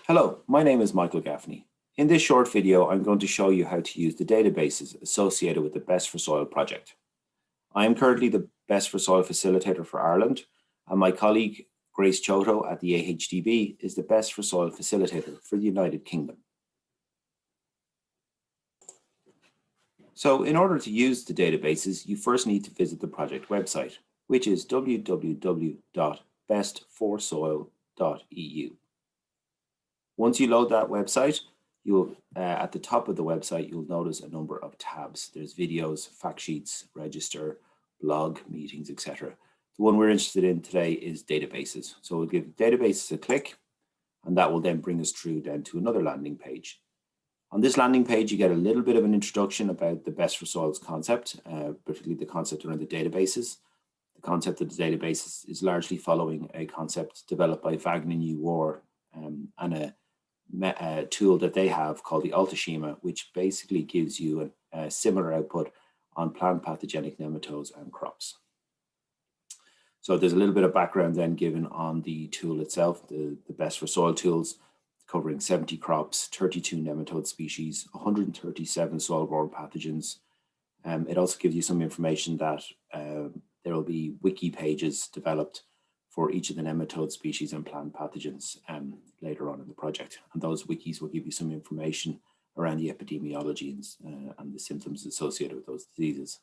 Hello, my name is Michael Gaffney. In this short video, I'm going to show you how to use the databases associated with the Best for Soil project. I am currently the Best for Soil facilitator for Ireland, and my colleague Grace Choto at the AHDB is the Best for Soil facilitator for the United Kingdom. So in order to use the databases, you first need to visit the project website, which is www.bestforsoil.eu. Once you load that website, you'll at the top of the website, you'll notice a number of tabs. There's videos, fact sheets, register, blog, meetings, etc. The one we're interested in today is databases. So we'll give databases a click, and that will then bring us through then to another landing page. On this landing page, you get a little bit of an introduction about the Best for Soils concept, particularly the concept around the databases. The concept of the databases is largely following a concept developed by Wagner Voor and a tool that they have called the Untitled Scheme, which basically gives you a similar output on plant pathogenic nematodes and crops. So there's a little bit of background then given on the tool itself, the Best for Soil tools, covering 70 crops, 32 nematode species, 137 soil-borne pathogens. It also gives you some information that there will be wiki pages developed for each of the nematode species and plant pathogens later on in the project. And those wikis will give you some information around the epidemiology and the symptoms associated with those diseases.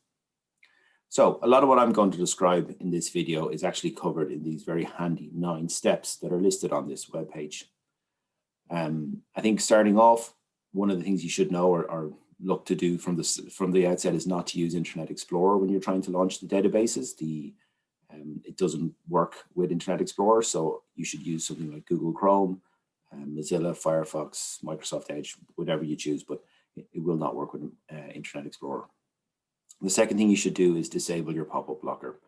So a lot of what I'm going to describe in this video is actually covered in these very handy 9 steps that are listed on this webpage. I think starting off, one of the things you should know or look to do from the outset is not to use Internet Explorer when you're trying to launch the databases. It doesn't work with Internet Explorer, so you should use something like Google Chrome, Mozilla, Firefox, Microsoft Edge, whatever you choose, but it will not work with Internet Explorer. The second thing you should do is disable your pop-up blocker,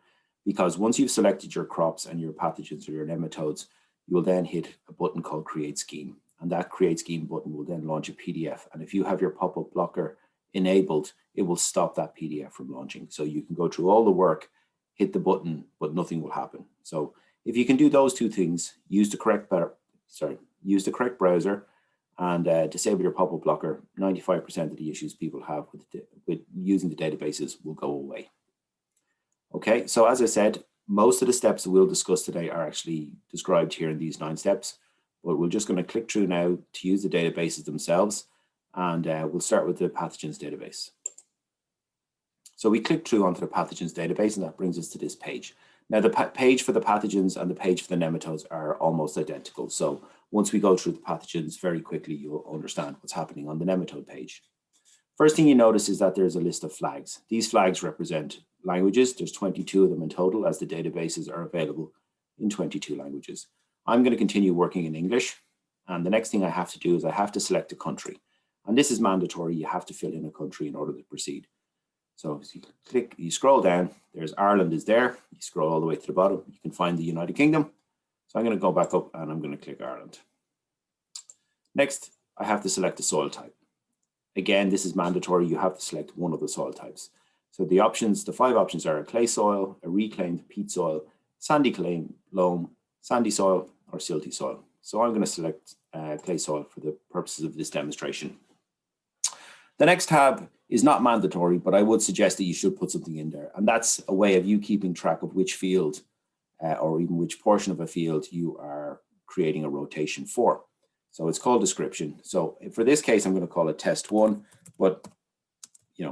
because once you've selected your crops and your pathogens or your nematodes, you will then hit a button called Create Scheme, and that Create Scheme button will then launch a PDF. And if you have your pop-up blocker enabled, it will stop that PDF from launching. So you can go through all the work, hit the button, but nothing will happen. So if you can do those 2 things, use the correct browser and disable your pop-up blocker, 95% of the issues people have with using the databases will go away. Okay, so as I said, most of the steps that we'll discuss today are actually described here in these 9 steps, but we're just going to click through now to use the databases themselves, and we'll start with the Pathogens Database. So we click through onto the Pathogens Database, and that brings us to this page. Now, the page for the pathogens and the page for the nematodes are almost identical. So once we go through the pathogens very quickly, you'll understand what's happening on the nematode page. First thing you notice is that there's a list of flags. These flags represent languages. There's 22 of them in total, as the databases are available in 22 languages. I'm going to continue working in English. And the next thing I have to do is I have to select a country. And this is mandatory. You have to fill in a country in order to proceed. So you scroll down, there's Ireland is there. You scroll all the way to the bottom, you can find the United Kingdom. So I'm going to go back up and I'm going to click Ireland. Next, I have to select a soil type. Again, this is mandatory. You have to select one of the soil types. So the 5 options are a clay soil, a reclaimed peat soil, sandy clay loam, sandy soil, or silty soil. So I'm going to select clay soil for the purposes of this demonstration. The next tab is not mandatory, but I would suggest that you should put something in there. And that's a way of you keeping track of which field or even which portion of a field you are creating a rotation for. So it's called description. So for this case, I'm going to call it test 1, but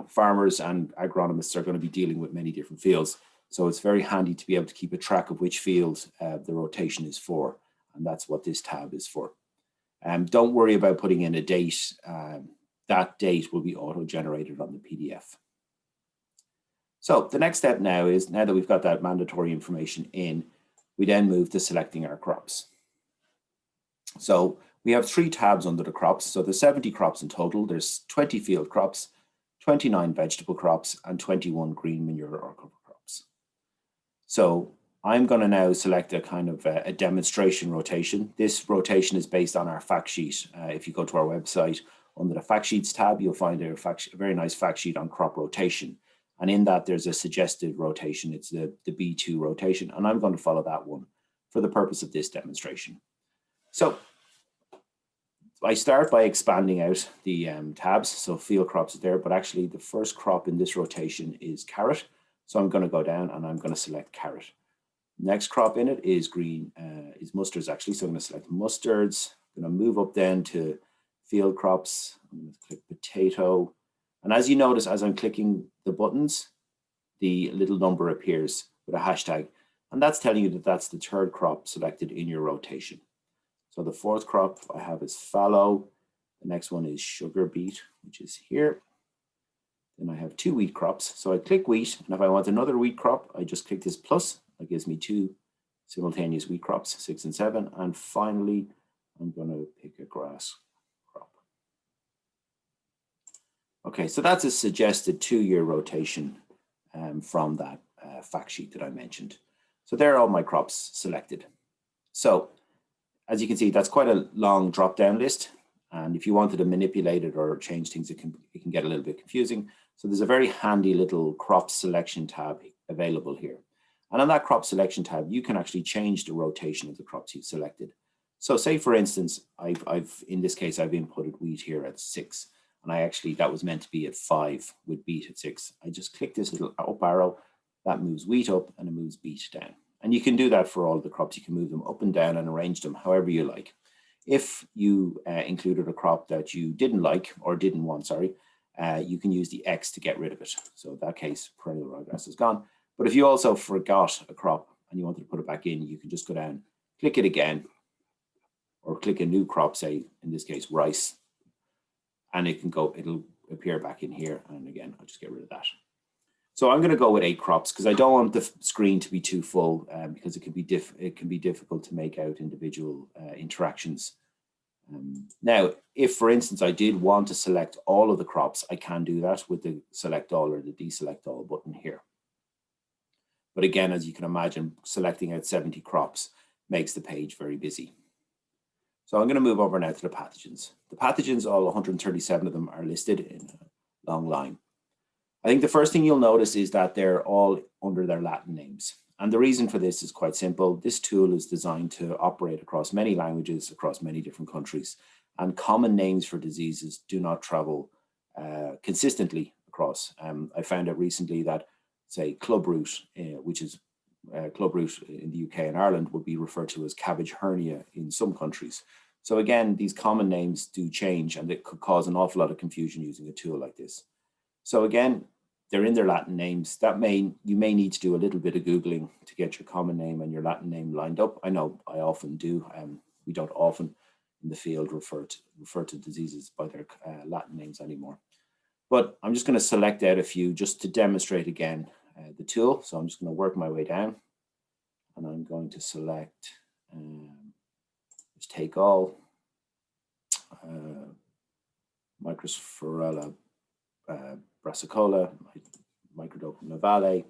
farmers and agronomists are going to be dealing with many different fields. So it's very handy to be able to keep a track of which field the rotation is for. And that's what this tab is for. Don't worry about putting in a date. That date will be auto-generated on the PDF. So the next step now is, now that we've got that mandatory information in, we then move to selecting our crops. So we have 3 tabs under the crops. So there's 70 crops in total. There's 20 field crops, 29 vegetable crops, and 21 green manure or cover crops. So I'm going to now select a kind of a demonstration rotation. This rotation is based on our fact sheet. If you go to our website, under the fact sheets tab, you'll find a very nice fact sheet on crop rotation. And in that, there's a suggested rotation. It's the B2 rotation. And I'm going to follow that one for the purpose of this demonstration. So I start by expanding out the tabs, so field crops is there, but actually the first crop in this rotation is carrot. So I'm going to go down and I'm going to select carrot. Next crop in it is green, is mustards actually. So I'm going to select mustards. I'm going to move up then to field crops. I'm going to click potato. And as you notice, as I'm clicking the buttons, the little number appears with a hashtag. And that's telling you that that's the third crop selected in your rotation. So the fourth crop I have is fallow. The next one is sugar beet, which is here. Then I have 2 wheat crops. So I click wheat, and if I want another wheat crop, I just click this plus. That gives me 2 simultaneous wheat crops, 6 and 7. And finally, I'm going to pick a grass crop. Okay, so that's a suggested 2-year rotation from that fact sheet that I mentioned. So there are all my crops selected. So as you can see, that's quite a long drop-down list. And if you wanted to manipulate it or change things, it can get a little bit confusing. So there's a very handy little crop selection tab available here. And on that crop selection tab, you can actually change the rotation of the crops you've selected. So say, for instance, in this case, I've inputted wheat here at 6. And that was meant to be at 5 with beet at 6. I just click this little up arrow, that moves wheat up and it moves beet down. And you can do that for all the crops. You can move them up and down and arrange them however you like. If you included a crop that you didn't like or didn't want, sorry, you can use the X to get rid of it. So in that case, perennial ryegrass is gone. But if you also forgot a crop and you wanted to put it back in, you can just go down, click it again, or click a new crop, say in this case, rice, and it'll appear back in here. And again, I'll just get rid of that. So I'm going to go with 8 crops because I don't want the screen to be too full because it can be difficult to make out individual interactions. Now, if for instance I did want to select all of the crops, I can do that with the select all or the deselect all button here. But again, as you can imagine, selecting out 70 crops makes the page very busy. So I'm going to move over now to the pathogens. The pathogens, all 137 of them, are listed in a long line. I think the first thing you'll notice is that they're all under their Latin names. And the reason for this is quite simple. This tool is designed to operate across many languages, across many different countries, and common names for diseases do not travel consistently across. I found out recently that, say, clubroot, which is clubroot in the UK and Ireland, would be referred to as cabbage hernia in some countries. So again, these common names do change, and it could cause an awful lot of confusion using a tool like this. So again, they're in their Latin names. You may need to do a little bit of Googling to get your common name and your Latin name lined up. I know I often do. We don't often in the field refer to diseases by their Latin names anymore. But I'm just going to select out a few just to demonstrate again the tool. So I'm just going to work my way down, and I'm going to select, just take all, Microsphaerella brassicola, Microdocum navale.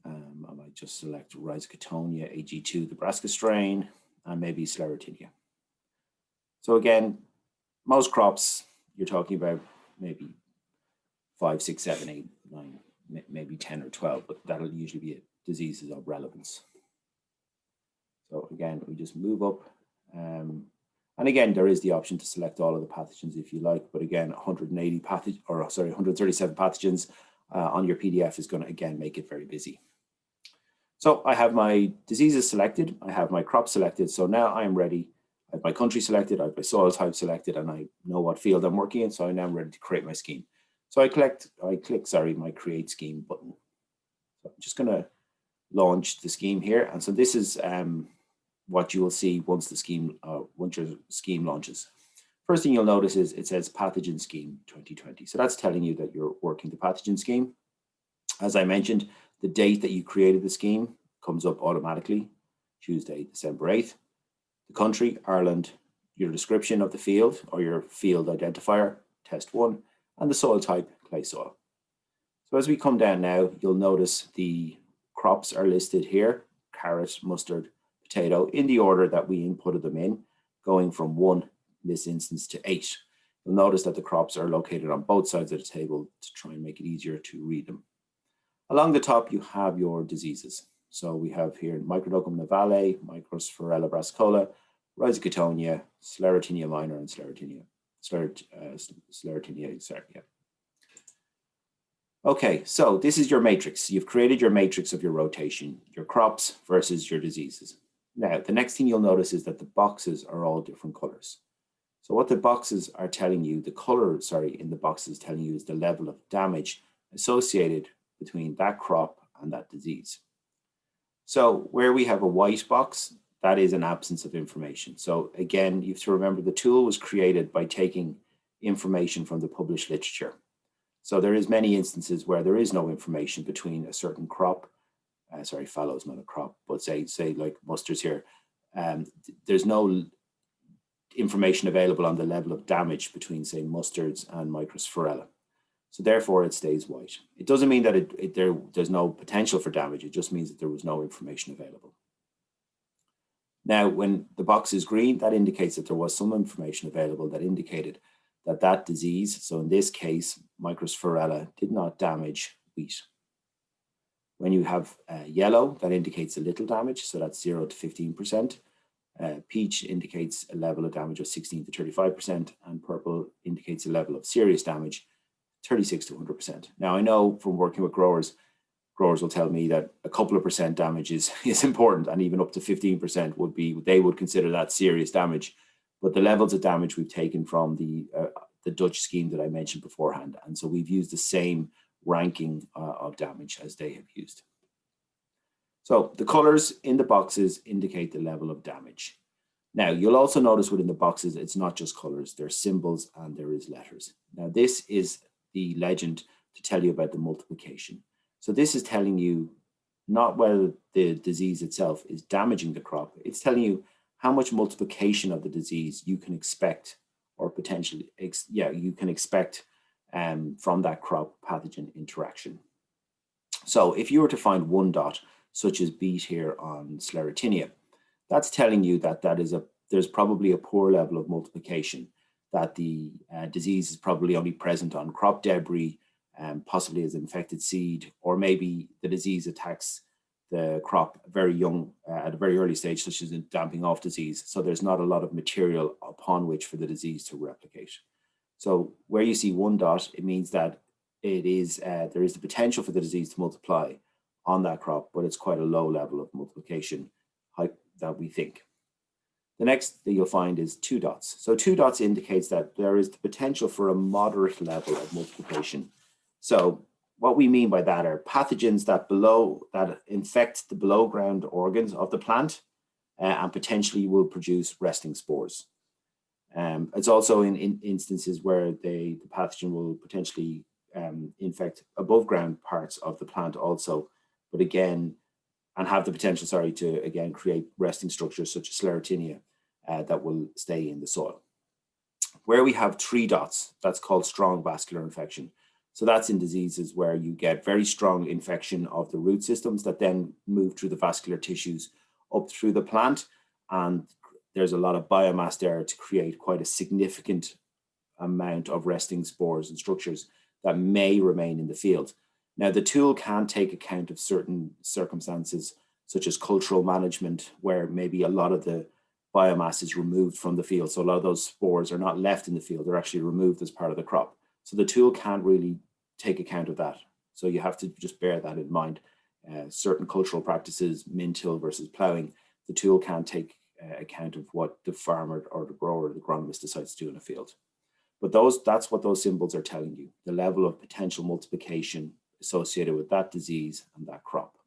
I might just select Rhizoctonia AG2, the Brassica strain, and maybe Sclerotinia. So again, most crops you're talking about maybe 5, 6, 7, 8, 9, maybe 10 or 12, but that'll usually be diseases of relevance. So again, we just move up. And again, there is the option to select all of the pathogens if you like, but again, 137 pathogens on your PDF is going to, again, make it very busy. So I have my diseases selected, I have my crop selected, so now I am ready. I have my country selected, I have my soil type selected, and I know what field I'm working in, so I now am ready to create my scheme. So I click my Create Scheme button. So I'm just going to launch the scheme here, and so this is what you will see once your scheme launches. First thing you'll notice is it says Pathogen Scheme 2020. So that's telling you that you're working the pathogen scheme. As I mentioned, the date that you created the scheme comes up automatically, Tuesday, December 8th. The country, Ireland, your description of the field or your field identifier, test 1, and the soil type, clay soil. So as we come down now, you'll notice the crops are listed here: carrot, mustard, potato, in the order that we inputted them in, going from 1 in this instance to 8. You'll notice that the crops are located on both sides of the table to try and make it easier to read them. Along the top, you have your diseases. So we have here Microdocum navale, Microsphaerella brassicola, Rhizocotonia, Sclerotinia minor, and Sclerotinia, sorry, yeah. Okay, so this is your matrix. You've created your matrix of your rotation, your crops versus your diseases. Now, the next thing you'll notice is that the boxes are all different colors. So what the boxes are telling you, the color, sorry, in the boxes telling you is the level of damage associated between that crop and that disease. So where we have a white box, that is an absence of information. So again, you have to remember the tool was created by taking information from the published literature. So there is many instances where there is no information between a certain crop, sorry, fallows, not a crop, but say like mustards here, there's no information available on the level of damage between, say, mustards and microsphaerella. So therefore it stays white. It doesn't mean that there's no potential for damage. It just means that there was no information available. Now, when the box is green, that indicates that there was some information available that indicated that that disease, so in this case, microsphaerella, did not damage wheat. When you have yellow, that indicates a little damage, so that's 0 to 15%. Peach indicates a level of damage of 16 to 35%, and purple indicates a level of serious damage, 36 to 100%. Now, I know from working with growers will tell me that a couple of percent damage is important, and even up to 15% would be, they would consider that serious damage. But the levels of damage we've taken from the Dutch scheme that I mentioned beforehand, and so we've used the same ranking of damage as they have used. So the colors in the boxes indicate the level of damage. Now, you'll also notice within the boxes, it's not just colors, there's symbols and there is letters. Now, this is the legend to tell you about the multiplication. So this is telling you not whether the disease itself is damaging the crop, it's telling you how much multiplication of the disease you can expect, or potentially, you can expect from that crop pathogen interaction. So if you were to find one dot, such as beet here on Sclerotinia, that's telling you that there's probably a poor level of multiplication, that the disease is probably only present on crop debris, possibly as infected seed, or maybe the disease attacks the crop very young, at a very early stage, such as in damping off disease. So there's not a lot of material upon which for the disease to replicate. So where you see one dot, it means that it is there is the potential for the disease to multiply on that crop, but it's quite a low level of multiplication that we think. The next that you'll find is two dots. So two dots indicates that there is the potential for a moderate level of multiplication. So what we mean by that are pathogens that infect the below ground organs of the plant and potentially will produce resting spores. It's also in instances where the pathogen will potentially infect above ground parts of the plant also, but again, and have the potential, to again create resting structures such as Sclerotinia that will stay in the soil. Where we have three dots, that's called strong vascular infection. So that's in diseases where you get very strong infection of the root systems that then move through the vascular tissues up through the plant, and there's a lot of biomass there to create quite a significant amount of resting spores and structures that may remain in the field. Now, the tool can take account of certain circumstances, such as cultural management, where maybe a lot of the biomass is removed from the field. So a lot of those spores are not left in the field, they're actually removed as part of the crop. So the tool can't really take account of that. So you have to just bear that in mind. Certain cultural practices, min-till versus ploughing, the tool can't take account of what the farmer or the grower or the agronomist decides to do in a field. But that's what those symbols are telling you, the level of potential multiplication associated with that disease and that crop.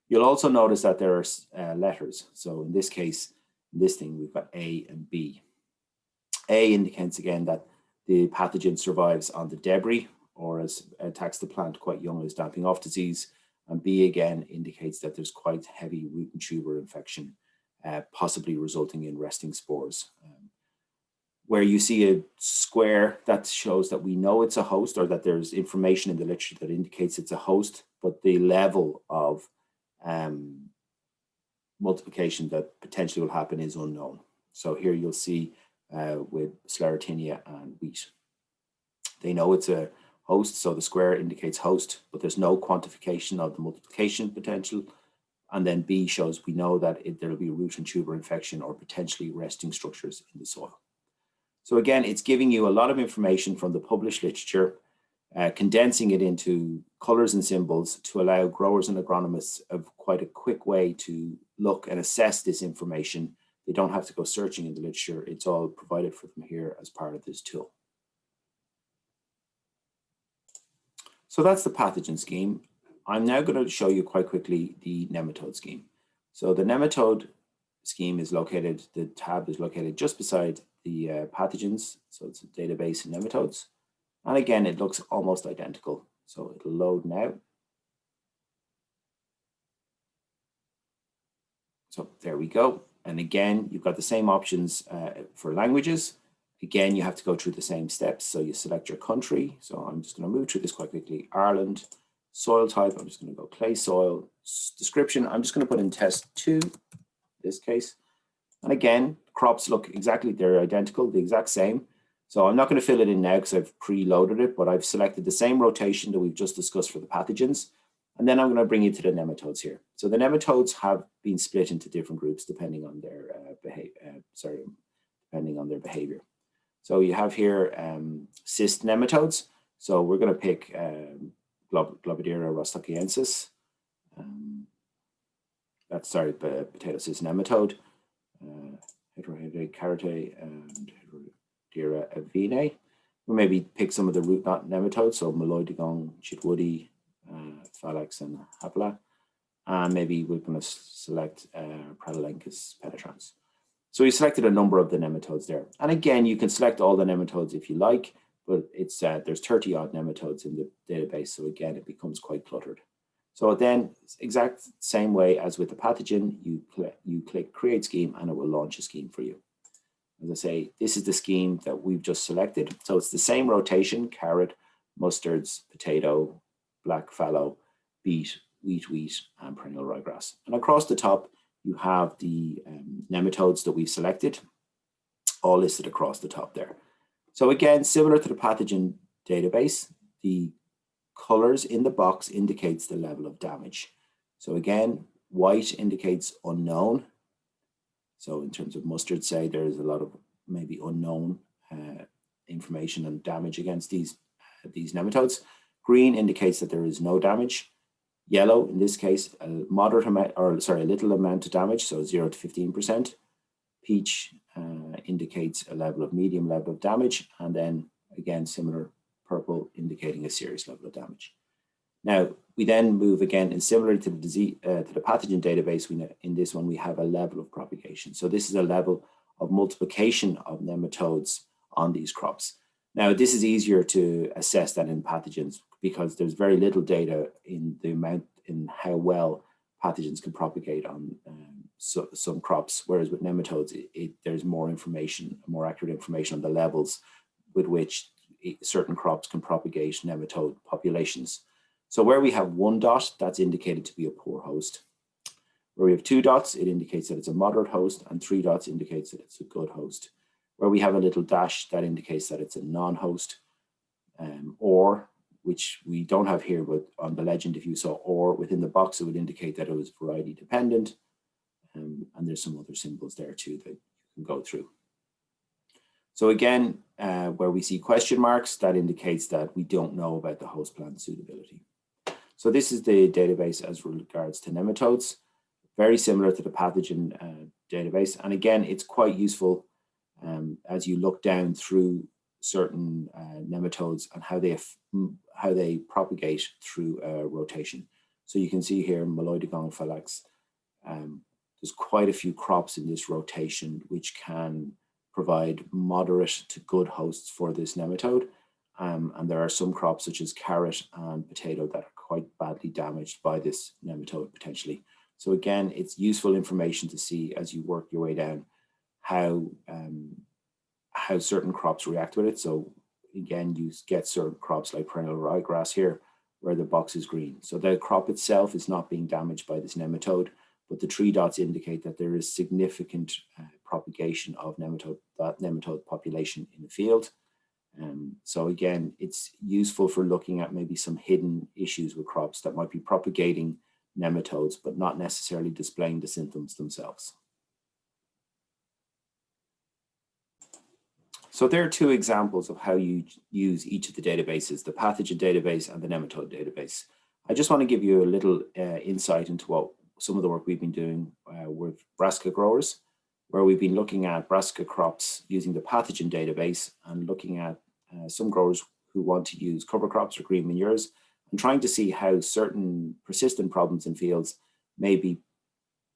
You'll also notice that there are letters. So in this case, in this thing, we've got A and B. A indicates again that the pathogen survives on the debris or attacks the plant quite young as damping off disease. And B again indicates that there's quite heavy root and tuber infection, possibly resulting in resting spores. Where you see a square, that shows that we know it's a host, or that there's information in the literature that indicates it's a host, but the level of multiplication that potentially will happen is unknown. So here you'll see with Sclerotinia and wheat, they know it's a host, so the square indicates host, but there's no quantification of the multiplication potential And then B shows we know that there'll be root and tuber infection or potentially resting structures in the soil. So again, it's giving you a lot of information from the published literature, condensing it into colors and symbols to allow growers and agronomists of quite a quick way to look and assess this information. They don't have to go searching in the literature. It's all provided for them here as part of this tool. So that's the pathogen scheme. I'm now going to show you quite quickly the nematode scheme. So the nematode scheme is located, the tab is located just beside the pathogens. So it's a database of nematodes. And again, it looks almost identical. So it'll load now. So there we go. And again, you've got the same options for languages. Again, you have to go through the same steps. So you select your country. So I'm just going to move through this quite quickly. Ireland, soil type, I'm just going to go clay soil. Description, I'm just going to put in test 2, in this case. And again, crops look exactly, they're identical, the exact same. So I'm not going to fill it in now because I've preloaded it, but I've selected the same rotation that we've just discussed for the pathogens. And then I'm going to bring you to the nematodes here. So the nematodes have been split into different groups depending on their behavior. So you have here cyst nematodes. So we're going to pick Globidera rostockiensis. Potato cyst nematode, Heterohedra carite, and Heterodera avinae. We'll maybe pick some of the root knot nematodes, so Meloidigong, Chitwoodi, Phalax, and Hapla. And maybe we're going to select Pradolenchus penetrans. So we selected a number of the nematodes there. And again, you can select all the nematodes if you like, but it's there's 30 odd nematodes in the database. So again, it becomes quite cluttered. So then, exact same way as with the pathogen, you click Create Scheme and it will launch a scheme for you. As I say, this is the scheme that we've just selected. So it's the same rotation: carrot, mustards, potato, black fallow, beet, wheat, and perennial ryegrass. And across the top, you have the nematodes that we've selected, all listed across the top there. So again, similar to the pathogen database, the colors in the box indicates the level of damage. So again, white indicates unknown. So in terms of mustard, say there's a lot of maybe unknown information and damage against these nematodes. Green indicates that there is no damage. Yellow, in this case, a moderate amount, or sorry, a little amount of damage, so 0 to 15%. Peach indicates a medium level of damage, and then again, similar purple indicating a serious level of damage. Now, we then move again, and similarly to the pathogen database, in this one, we have a level of propagation. So this is a level of multiplication of nematodes on these crops. Now, this is easier to assess than in pathogens because there's very little data in how well pathogens can propagate on some crops, whereas with nematodes, there's more information, more accurate information on the levels with which certain crops can propagate nematode populations. So where we have 1 dot, that's indicated to be a poor host. Where we have 2 dots, it indicates that it's a moderate host, and 3 dots indicates that it's a good host. Where we have a little dash, that indicates that it's a non-host, or, which we don't have here, but on the legend, if you saw or within the box, it would indicate that it was variety dependent. And there's some other symbols there too that you can go through. So again, where we see question marks, that indicates that we don't know about the host plant suitability. So this is the database as regards to nematodes, very similar to the pathogen database. And again, it's quite useful as you look down through certain nematodes and how they propagate through rotation. So you can see here, Meloidigong Phalax, there's quite a few crops in this rotation which can provide moderate to good hosts for this nematode. And there are some crops such as carrot and potato that are quite badly damaged by this nematode potentially. So again, it's useful information to see as you work your way down how certain crops react with it. So again, you get certain crops like perennial ryegrass here, where the box is green. So the crop itself is not being damaged by this nematode, but the 3 dots indicate that there is significant propagation of nematode population in the field. So again, it's useful for looking at maybe some hidden issues with crops that might be propagating nematodes, but not necessarily displaying the symptoms themselves. So there are two examples of how you use each of the databases, the pathogen database and the nematode database. I just want to give you a little insight into what some of the work we've been doing with brassica growers, where we've been looking at brassica crops using the pathogen database and looking at some growers who want to use cover crops or green manures and trying to see how certain persistent problems in fields may be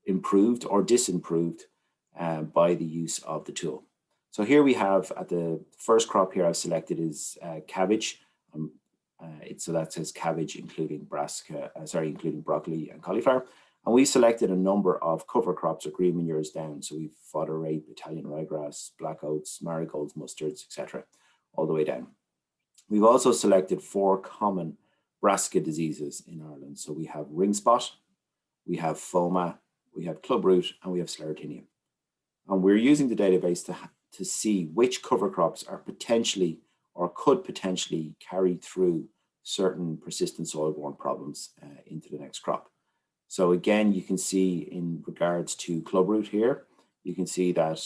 improved or disimproved by the use of the tool. So here we have at the first crop here I've selected is cabbage. So that says cabbage including brassica, including broccoli and cauliflower. And we selected a number of cover crops or green manures down. So we've fodder rape, Italian ryegrass, black oats, marigolds, mustards, etc., all the way down. We've also selected 4 common brassica diseases in Ireland. So we have ring spot, we have foma, we have clubroot, and we have sclerotinia. And we're using the database to see which cover crops are potentially or could potentially carry through certain persistent soil-borne problems into the next crop. So again, you can see in regards to clubroot here, you can see that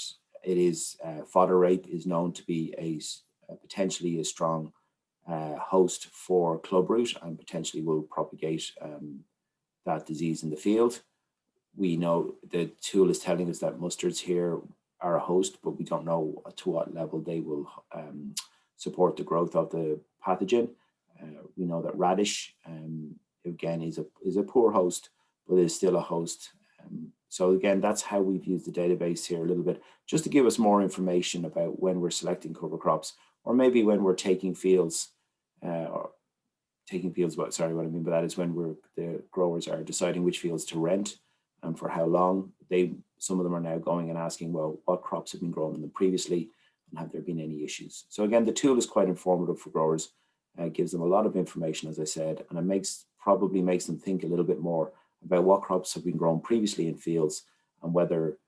it is fodder rape is known to be potentially a strong host for clubroot and potentially will propagate that disease in the field. We know the tool is telling us that mustards here are a host, but we don't know to what level they will support the growth of the pathogen. We know that radish, again, is a poor host, but is still a host. So again, that's how we've used the database here a little bit, just to give us more information about when we're selecting cover crops, or maybe when we're taking fields, what I mean by that is when the growers are deciding which fields to rent and for how long. Some of them are now going and asking, well, what crops have been grown in them previously and have there been any issues? So again, the tool is quite informative for growers. It gives them a lot of information, as I said, and it probably makes them think a little bit more about what crops have been grown previously in fields and whether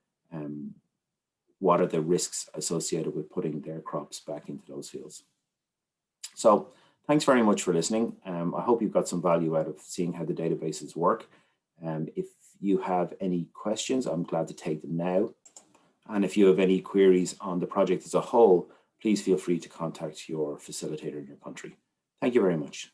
what are the risks associated with putting their crops back into those fields. So thanks very much for listening. I hope you've got some value out of seeing how the databases work. If you have any questions, I'm glad to take them now. And if you have any queries on the project as a whole, please feel free to contact your facilitator in your country. Thank you very much.